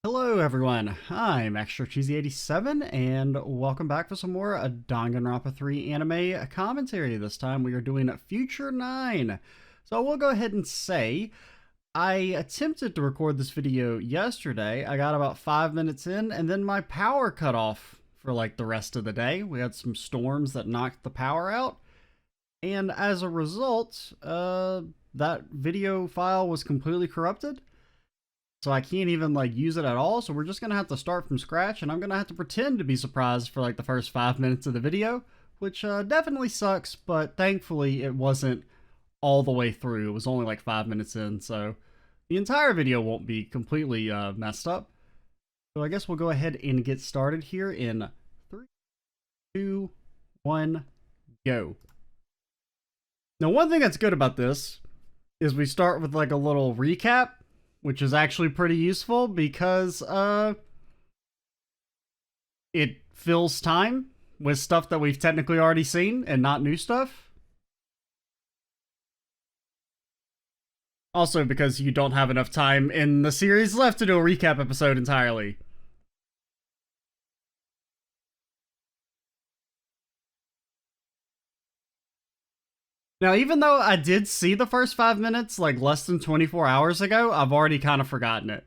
Hello everyone, I'm Extra Cheesy 87 and welcome back for some more Danganronpa 3 anime commentary. This time we are doing Future 9. So we'll go ahead and say I attempted to record this video yesterday. I got about 5 minutes in and then my power cut off for like the rest of the day. We had some storms that knocked the power out, and as a result, that video file was completely corrupted. So I can't even like use it at all. So we're just gonna have to start from scratch, and I'm gonna have to pretend to be surprised for like the first 5 minutes of the video, which definitely sucks. But thankfully, it wasn't all the way through. It was only like 5 minutes in, so the entire video won't be completely messed up. So I guess we'll go ahead and get started here in 3, 2, 1, go. Now, one thing that's good about this is we start with like a little recap, which is actually pretty useful because it fills time with stuff that we've technically already seen and not new stuff. Also, because you don't have enough time in the series left to do a recap episode entirely. Now, even though I did see the first 5 minutes like less than 24 hours ago, I've already kind of forgotten it,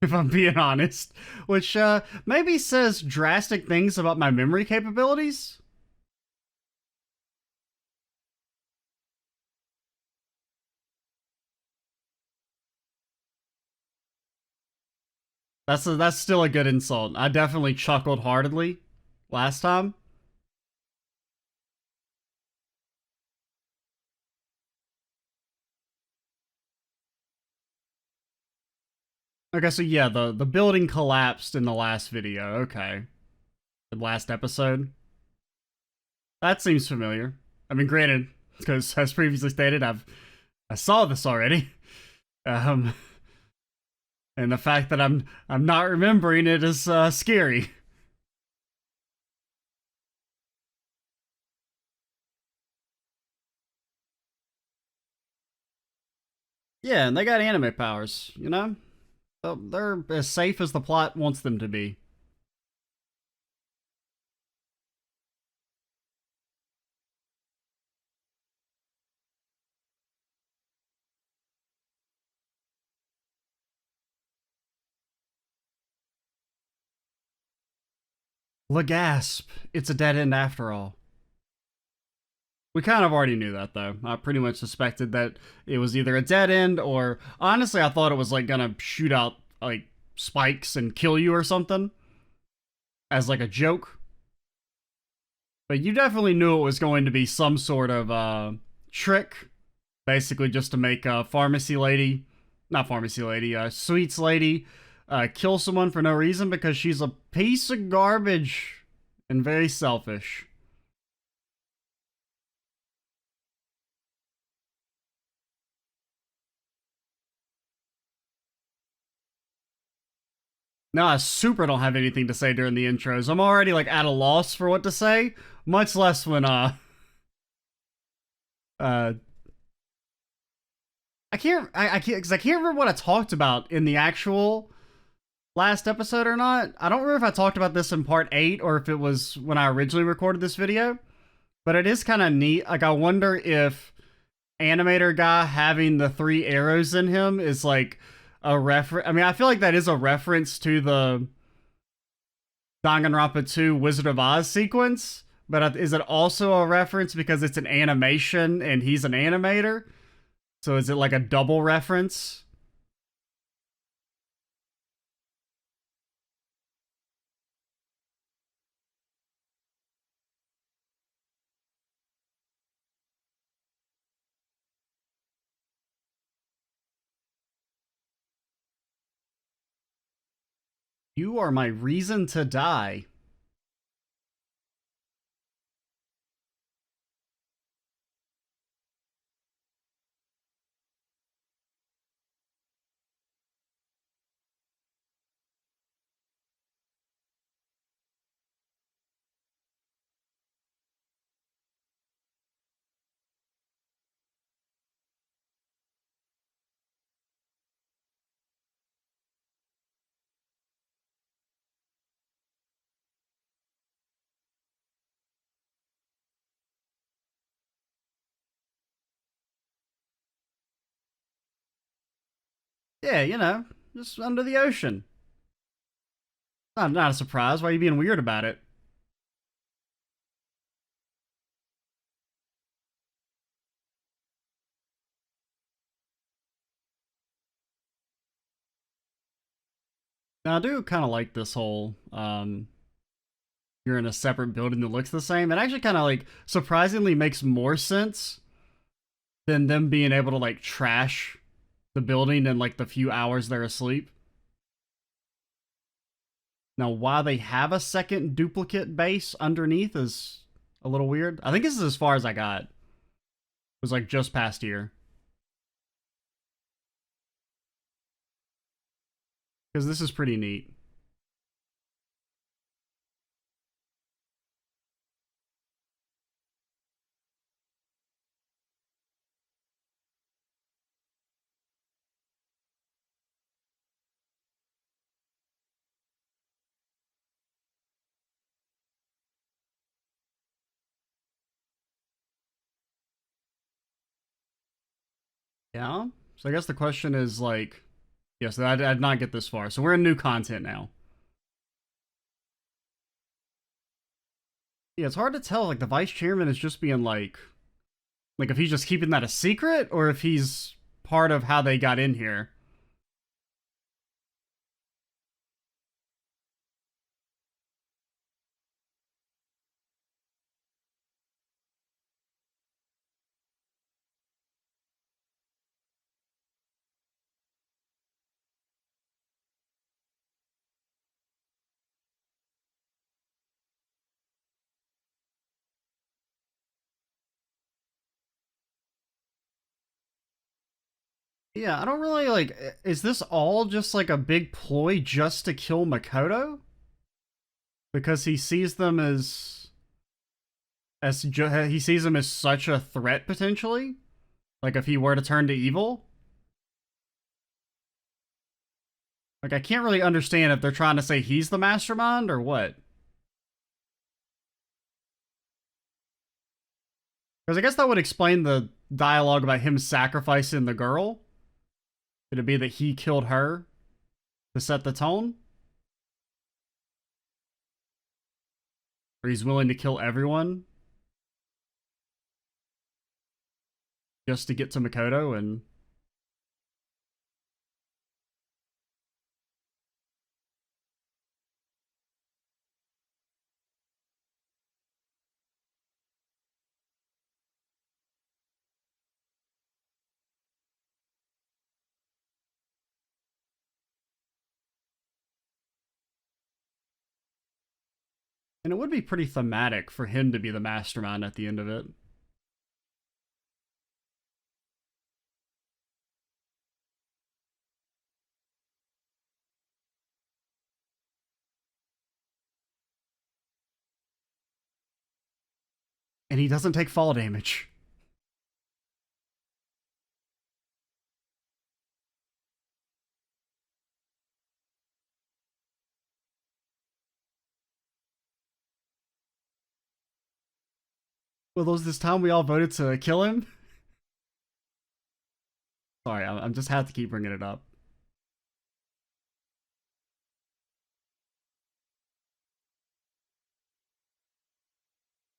if I'm being honest, which maybe says drastic things about my memory capabilities. That's still a good insult. I definitely chuckled heartedly last time. Okay, so yeah, the building collapsed in the last video. Okay, the last episode. That seems familiar. I mean, granted, because as previously stated, I saw this already. Um, and the fact that I'm not remembering it is scary. Yeah, and they got anime powers, you know? They're as safe as the plot wants them to be. Lagasp, it's a dead end after all. We kind of already knew that, though. I pretty much suspected that it was either a dead end or, honestly, I thought it was like gonna shoot out like spikes and kill you or something as like a joke. But you definitely knew it was going to be some sort of trick, basically just to make a pharmacy lady, not pharmacy lady, sweets lady, kill someone for no reason because she's a piece of garbage and very selfish. Now I super don't have anything to say during the intros. I'm already like at a loss for what to say, much less when uh I can't because I can't remember what I talked about in the actual last episode or not. I don't remember if I talked about this in part 8 or if it was when I originally recorded this video. But it is kind of neat. Like I wonder if animator guy having the 3 arrows in him is like a reference. I mean, I feel like that is a reference to the Danganronpa 2 Wizard of Oz sequence, but is it also a reference because it's an animation and he's an animator? So is it like a double reference? You are my reason to die. Yeah, just under the ocean. Not a surprise. Why are you being weird about it? Now, I do kind of like this whole you're in a separate building that looks the same. It actually kind of like surprisingly makes more sense than them being able to like trash the building in like the few hours they're asleep. Now, why they have a second duplicate base underneath is a little weird. I think this is as far as I got. It was like just past here. Because this is pretty neat. Yeah. So I guess the question is like, yes, I did not get this far. So we're in new content now. Yeah, it's hard to tell. Like the vice chairman is just being like if he's just keeping that a secret or if he's part of how they got in here. Yeah, I don't really like. Is this all just like a big ploy just to kill Makoto? Because he sees them he sees them as such a threat potentially. Like if he were to turn to evil, like I can't really understand if they're trying to say he's the mastermind or what. Because I guess that would explain the dialogue about him sacrificing the girl. It'd be that he killed her to set the tone, or he's willing to kill everyone just to get to Makoto. And it would be pretty thematic for him to be the mastermind at the end of it. And he doesn't take fall damage. Well, there was this time we all voted to kill him. Sorry, I'm just had to keep bringing it up.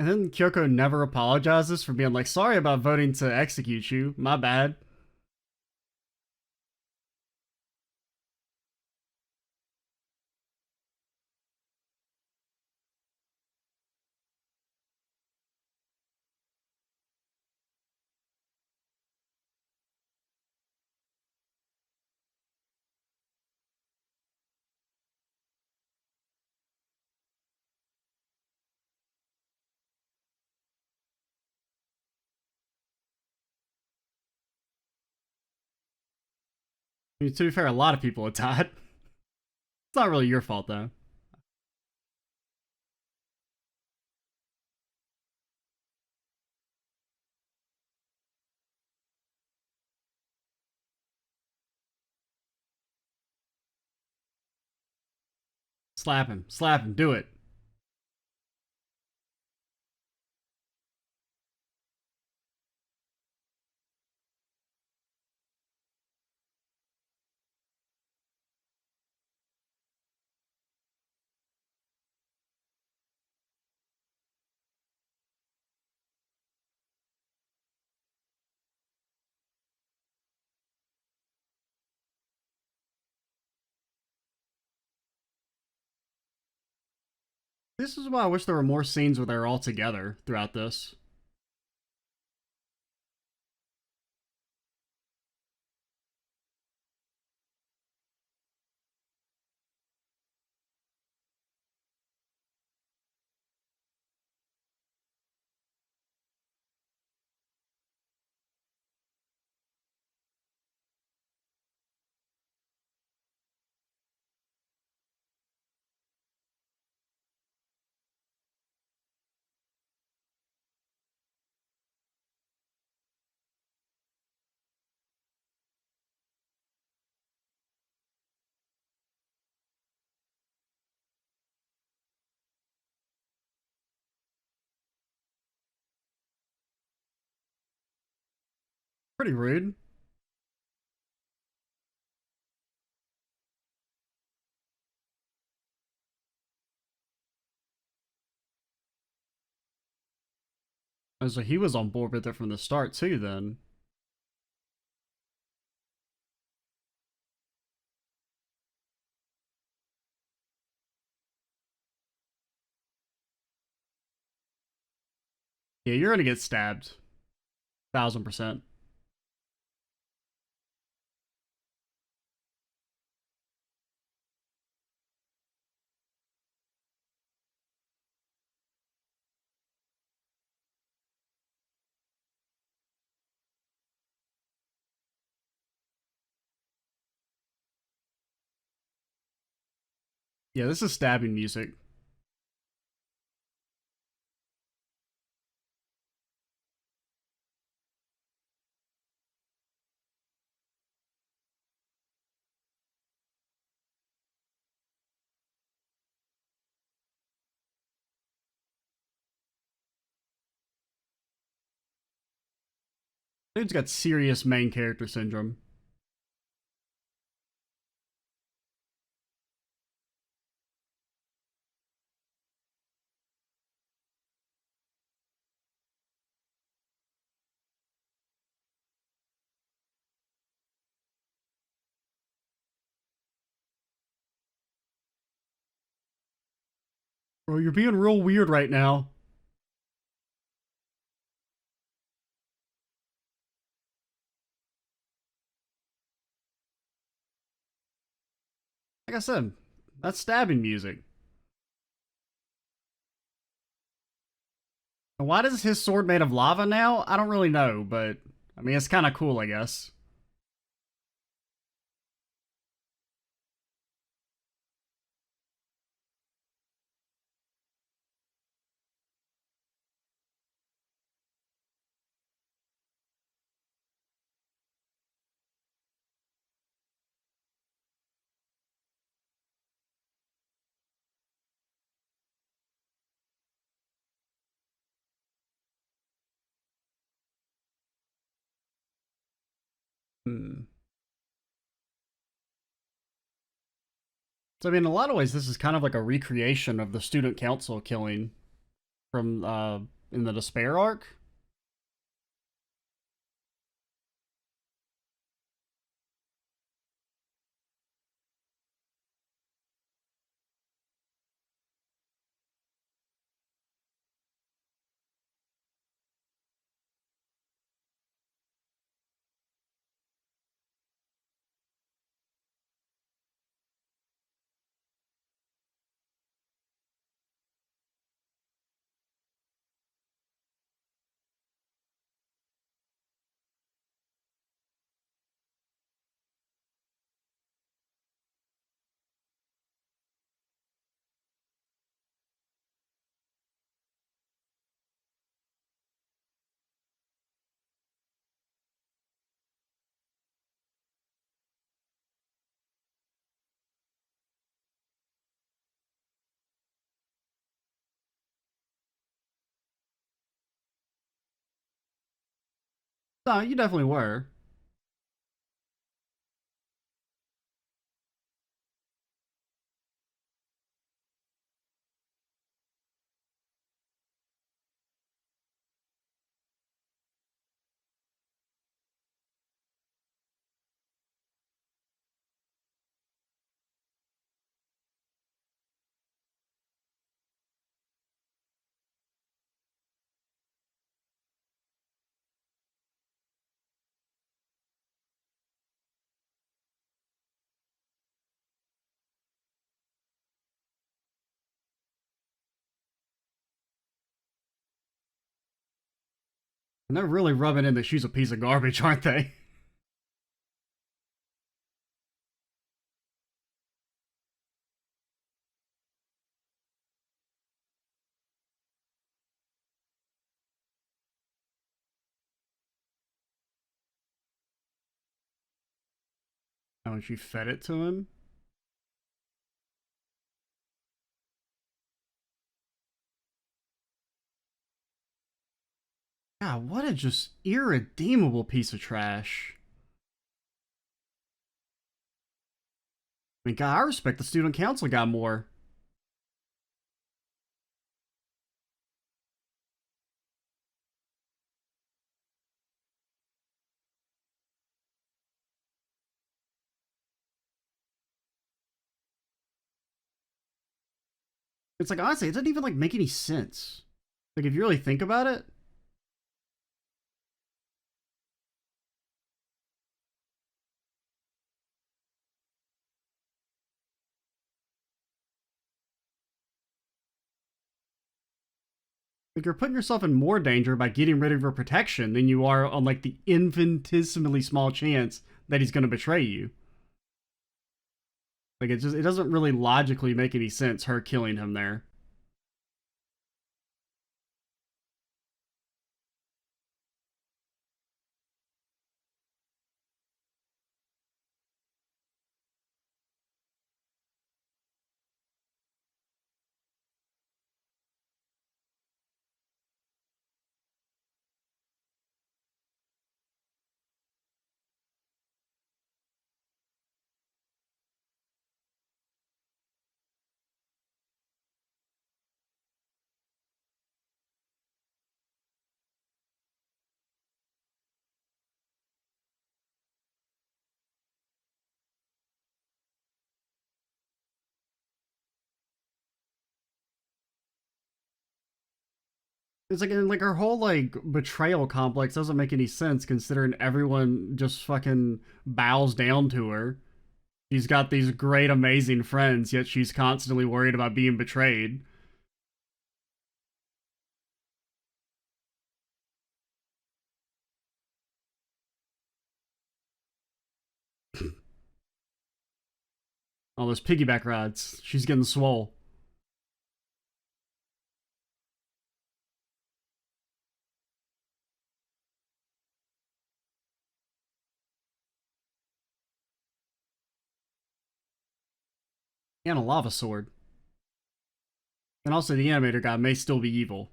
And then Kyoko never apologizes for being like, sorry about voting to execute you. My bad. I mean, to be fair, a lot of people have died. It's not really your fault, though. Slap him. Slap him. Do it. This is why I wish there were more scenes where they're all together throughout this. Pretty rude. Oh, so he was on board with it from the start too. Then yeah, you're gonna get stabbed, 1000%. Yeah, this is stabbing music. Dude's got serious main character syndrome. Bro, you're being real weird right now. Like I said, that's stabbing music. And why does his sword made of lava now? I don't really know, but I mean, it's kind of cool, I guess. Hmm. So, I mean, in a lot of ways, this is kind of like a recreation of the student council killing from in the Despair arc. No, you definitely were. And they're really rubbing in that she's a piece of garbage, aren't they? Oh, and she fed it to him? God, what a just irredeemable piece of trash. I mean, God, I respect the student council guy more. It's like, honestly, it doesn't even, like, make any sense. Like, if you really think about it, like, you're putting yourself in more danger by getting rid of your protection than you are on, like, the infinitesimally small chance that he's going to betray you. Like, it doesn't really logically make any sense, her killing him there. It's like her whole like betrayal complex doesn't make any sense considering everyone just fucking bows down to her. She's got these great, amazing friends, yet she's constantly worried about being betrayed. All those piggyback rides, she's getting swole. And a lava sword. And also, the animator guy may still be evil.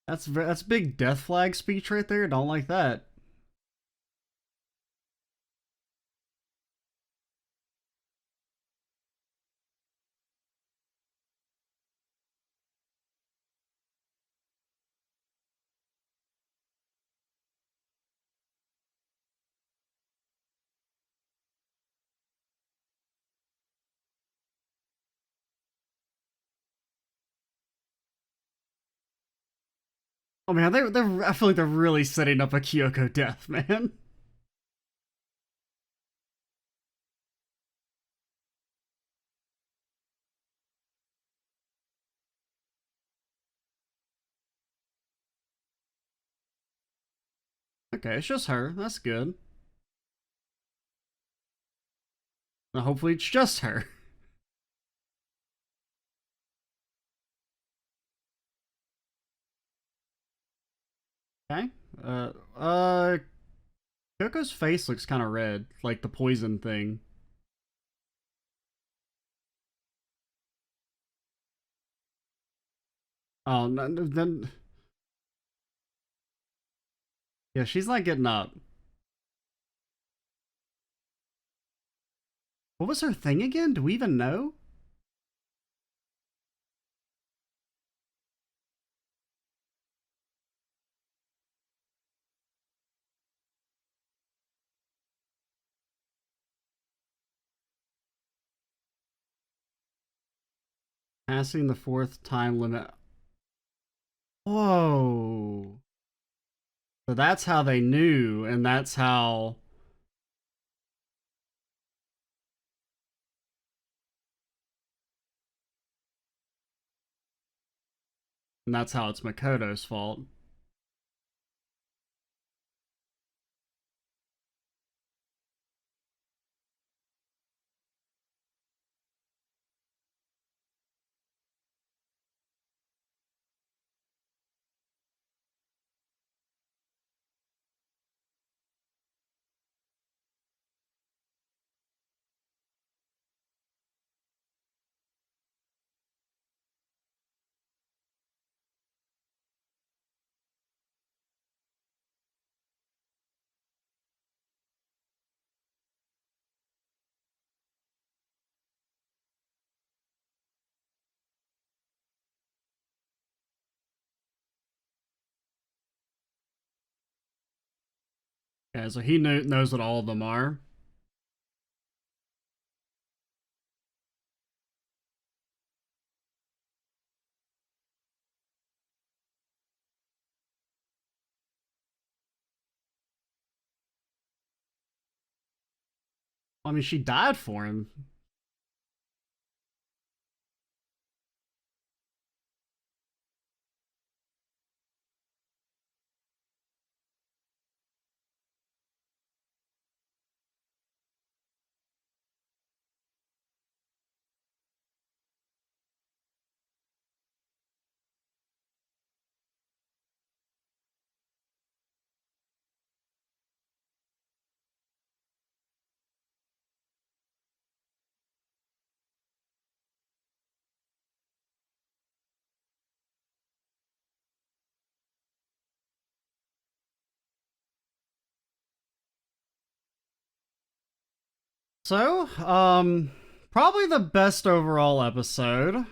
That's big death flag speech right there. Don't like that. Oh man, I feel like they're really setting up a Kyoko death, man. Okay, it's just her. That's good. Now, hopefully, it's just her. Okay. Uh, uh, Kyoko's face looks kind of red, like the poison thing. Oh, no, then yeah, she's not getting up. What was her thing again? Do we even know? Passing the fourth time limit. Whoa. So that's how they knew, and that's how it's Makoto's fault. Yeah, so he knows what all of them are. I mean, she died for him. So, probably the best overall episode.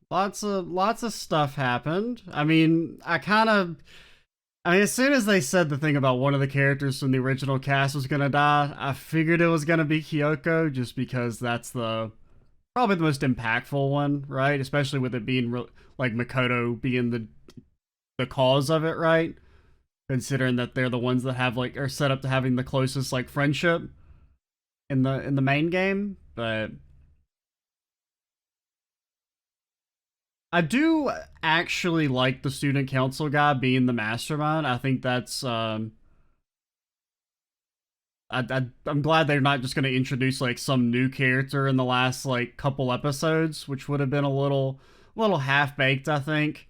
Lots of stuff happened. I mean, as soon as they said the thing about one of the characters from the original cast was gonna die, I figured it was gonna be Kyoko, just because that's the probably the most impactful one, right? Especially with it being like Makoto being the cause of it, right? Considering that they're the ones that have like are set up to having the closest like friendship in the main game. But I do actually like the student council guy being the mastermind. I think that's I'm glad they're not just going to introduce like some new character in the last like couple episodes, which would have been a little half baked, I think.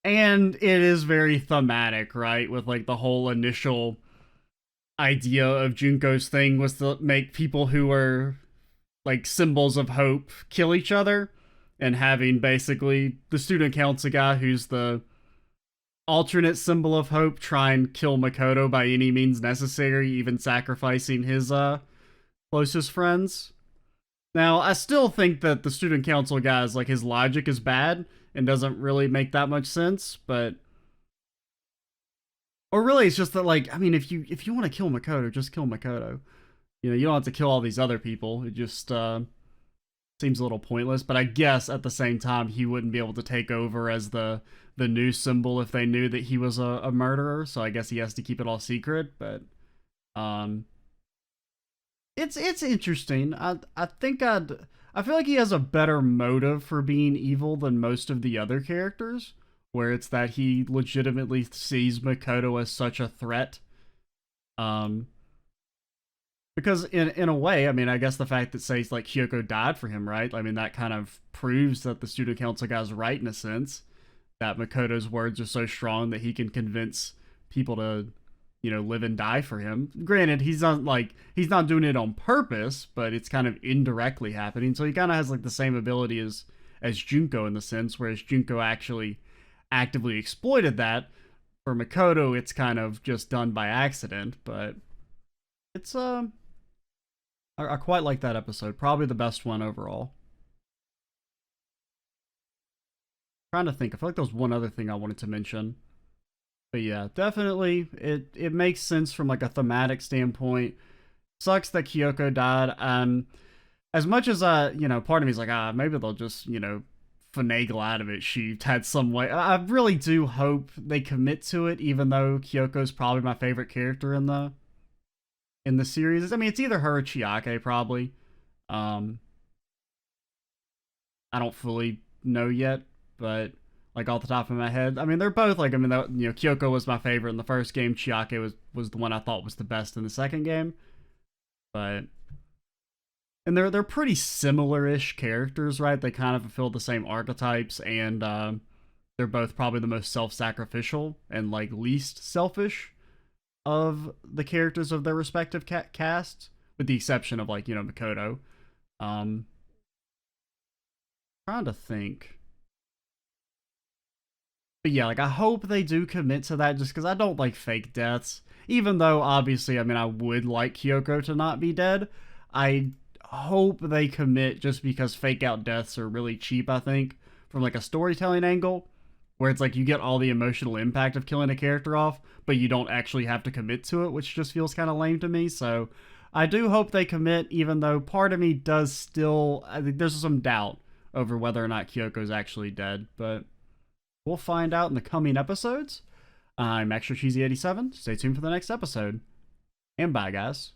And it is very thematic, right? With like the whole initial idea of Junko's thing was to make people who were like symbols of hope kill each other, and having basically the student council guy who's the alternate symbol of hope try and kill Makoto by any means necessary, even sacrificing his closest friends. Now, I still think that the student council guy's like his logic is bad and doesn't really make that much sense, but or really it's just that like I mean if you want to kill Makoto, just kill Makoto. You don't have to kill all these other people. It just seems a little pointless, but I guess at the same time he wouldn't be able to take over as the new symbol if they knew that he was a murderer, so I guess he has to keep it all secret, but um it's interesting. I feel like he has a better motive for being evil than most of the other characters, where it's that he legitimately sees Makoto as such a threat. Um, because in a way, I mean, I guess the fact that say like Kyoko died for him, right? I mean, that kind of proves that the student council guy's right in a sense. That Makoto's words are so strong that he can convince people to live and die for him. Granted, he's not doing it on purpose, but it's kind of indirectly happening. So he kind of has like the same ability as Junko in the sense, whereas Junko actually actively exploited that. For Makoto, it's kind of just done by accident, but it's I quite like that episode. Probably the best one overall. I'm trying to think. I feel like there was one other thing I wanted to mention. But yeah, definitely it makes sense from like a thematic standpoint. Sucks that Kyoko died. As much as part of me is like, maybe they'll just, finagle out of it, she had some way. I really do hope they commit to it, even though Kyoko's probably my favorite character in the series. I mean, it's either her or Chiake, probably. Um, I don't fully know yet, but like off the top of my head, I mean, they're both like, I mean, Kyoko was my favorite in the first game. Chiake was the one I thought was the best in the second game, but and they're pretty similar-ish characters, right? They kind of fulfill the same archetypes, and they're both probably the most self-sacrificial and like least selfish of the characters of their respective casts, with the exception of like Makoto. Um, Trying to think. But yeah, like I hope they do commit to that just because I don't like fake deaths. Even though obviously, I mean, I would like Kyoko to not be dead. I hope they commit just because fake out deaths are really cheap, I think, from like a storytelling angle. Where it's like you get all the emotional impact of killing a character off, but you don't actually have to commit to it, which just feels kind of lame to me. So I do hope they commit, even though part of me does still, I think there's some doubt over whether or not Kyoko's actually dead, but we'll find out in the coming episodes. I'm Extra Cheesy 87. Stay tuned for the next episode. And bye, guys.